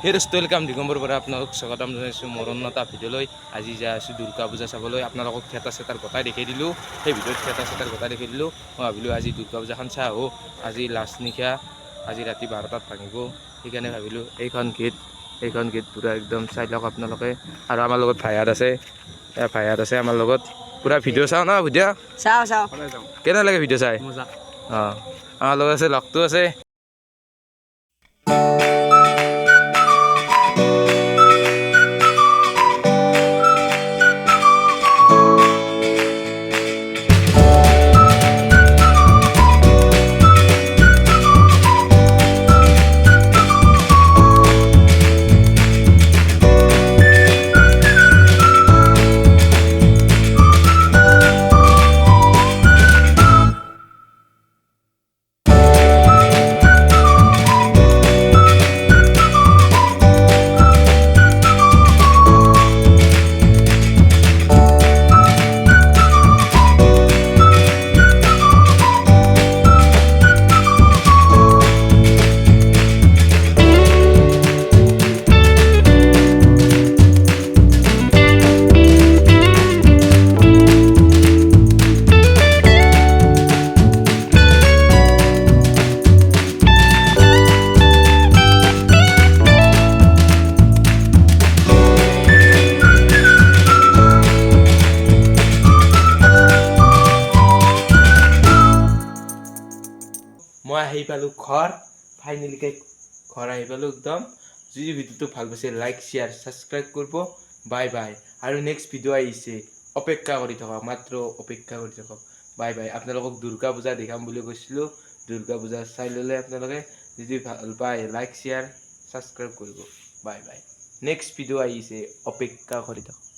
সেই ৱেলকাম দিগম্বৰ পৰা আপোনালোক স্বাগতম জনাইছোঁ মোৰ অন্য এটা ভিডিঅ'লৈ। আজি যাই আছোঁ দুৰ্গা পূজা চাবলৈ। আপোনালোকক থিয়েটাৰ চেটাৰ গোটাই দেখাই দিলোঁ। সেই ভিডিঅ'ত থিয়েটাৰ চেটাৰ গোটাই দেখাই দিলোঁ। মই ভাবিলোঁ আজি দুৰ্গা পূজাখন চাই আহোঁ। আজি লাষ্ট নিশা, আজি ৰাতি 12টাত ভাঙিব। সেইকাৰণে ভাবিলোঁ এইখন গেট পূৰা একদম চাই লওক আপোনালোকে। আৰু আমাৰ লগত ভাইয়াত আছে আমাৰ লগত। পূৰা ভিডিঅ' চাওঁ ন ভিডিঅ'? চাওঁ। কেনে লাগে ভিডিঅ' চাই? অঁ, আমাৰ লগত আছে, লগটো আছে। মই আহি পালোঁ ঘৰ, ফাইনেলিকৈ ঘৰ আহি পালোঁ একদম। যদি ভিডিঅ'টো ভাল পাইছে লাইক শ্বেয়াৰ ছাবস্ক্ৰাইব কৰিব। Bye bye. আৰু নেক্সট ভিডিঅ' আহিছে, অপেক্ষা কৰি থাকক, মাত্ৰ অপেক্ষা কৰি থাকক। Bye bye. আপোনালোকক দুৰ্গা পূজা দেখাম বুলি কৈছিলোঁ। দুৰ্গা পূজা চাই ল'লে আপোনালোকে। যদি ভাল পায় লাইক শ্বেয়াৰ ছাবস্ক্ৰাইব কৰিব। Bye bye. নেক্সট ভিডিঅ' আহিছে, অপেক্ষা কৰি থাকক।